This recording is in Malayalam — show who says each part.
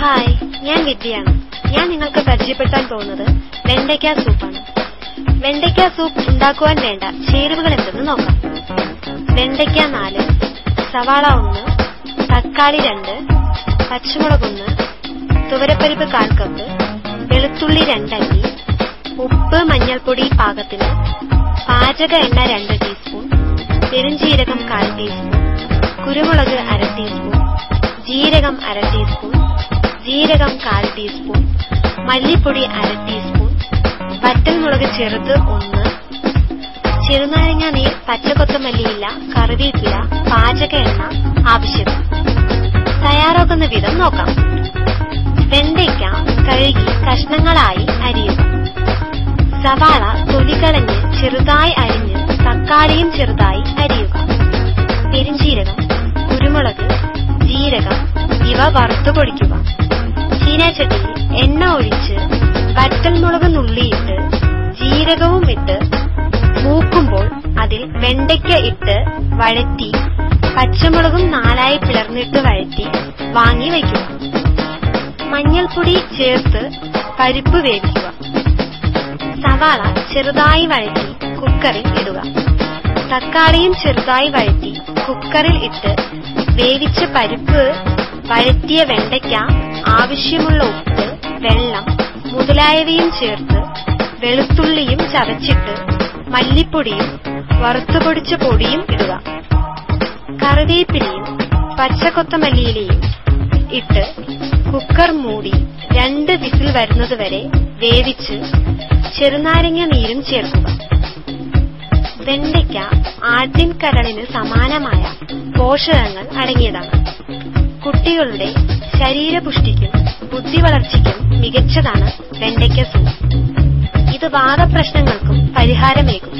Speaker 1: ഹായ്, ഞാൻ വിദ്യയാണ്. ഞാൻ നിങ്ങൾക്ക് പരിചയപ്പെടുത്താൻ പോകുന്നത് വെണ്ടയ്ക്ക സൂപ്പാണ്. വെണ്ടയ്ക്ക സൂപ്പ് ഉണ്ടാക്കുവാൻ വേണ്ട ചേരുവകൾ എന്തെന്ന് നോക്കാം. വെണ്ടയ്ക്ക 4, സവാള 1, തക്കാളി 2, പച്ചമുളക് 1, തുവരപ്പരിപ്പ് 1/4 കപ്പ്, വെളുത്തുള്ളി 2 അല്ലി, ഉപ്പ് മഞ്ഞൾപ്പൊടി പാകത്തിന്, പാചക എണ്ണ 2 ടീസ്പൂൺ, പെരുംജീരകം 1/4 ടീസ്പൂൺ, കുരുമുളക് 1/2 ടീസ്പൂൺ, ജീരകം 1/2 ടീസ്പൂൺ, ജീരകം 1/4 ടീസ്പൂൺ, മല്ലിപ്പൊടി 1/2 ടീസ്പൂൺ, വറ്റൽമുളക് ചെറുത് 1, ചെറുനാരങ്ങ നീർ, പച്ചക്കൊത്തമല്ലിയില, കറിവേപ്പില, പാചക എണ്ണ ആവശ്യമാണ്. തയ്യാറാക്കുന്ന വിധം നോക്കാം. വെണ്ടയ്ക്ക കഴുകി കഷ്ണങ്ങളായി അരിയുക. സവാള തൊലി കളഞ്ഞ് ചെറുതായി അരിഞ്ഞ് തക്കാളിയും ചെറുതായി അരിയുക. പെരുംജീരകം, കുരുമുളക്, ജീരകം ഇവ വറുത്തു പൊടിക്കുക. ചീനച്ചട്ടിയിൽ എണ്ണ ഒഴിച്ച് വറ്റൽമുളക് നുള്ളിയിട്ട് ജീരകവും ഇട്ട് മൂക്കുമ്പോൾ അതിൽ വെണ്ടയ്ക്ക ഇട്ട് വഴറ്റി പച്ചമുളകും 4 പിളർന്നിട്ട് വഴറ്റി വാങ്ങി വയ്ക്കുക. മഞ്ഞൾപ്പൊടി ചേർത്ത് പരിപ്പ് വേവിക്കുക. സവാള ചെറുതായി വഴറ്റി കുക്കറിൽ ഇടുക. തക്കാളിയും ചെറുതായി വഴറ്റി കുക്കറിൽ ഇട്ട് വേവിച്ച പരിപ്പ്, വഴറ്റിയ വെണ്ടയ്ക്ക, ആവശ്യമുള്ള ഉപ്പ്, വെള്ളം മുതലായവയും ചേർത്ത് വെളുത്തുള്ളിയും ചതച്ചിട്ട് മല്ലിപ്പൊടിയും വറുത്തുപൊടിച്ച പൊടിയും ഇടുക. കറിവേപ്പിലയും പച്ചക്കൊത്തമല്ലിയിലയും ഇട്ട് കുക്കർ മൂടി 2 വിസിൽ വരുന്നതുവരെ വേവിച്ച് ചെറുനാരങ്ങ നീരും ചേർക്കുക. വെണ്ടയ്ക്ക ആട്ടിൻകരളിന് സമാനമായ പോഷകങ്ങൾ അടങ്ങിയതാണ്. കുട്ടികളുടെ ശരീരപുഷ്ടിക്കും ബുദ്ധി വളർച്ചയ്ക്കും മികച്ചതാണ് വെണ്ടയ്ക്ക സൂപ്പ്. ഇത് വാതപ്രശ്നങ്ങൾക്കും പരിഹാരമേകും.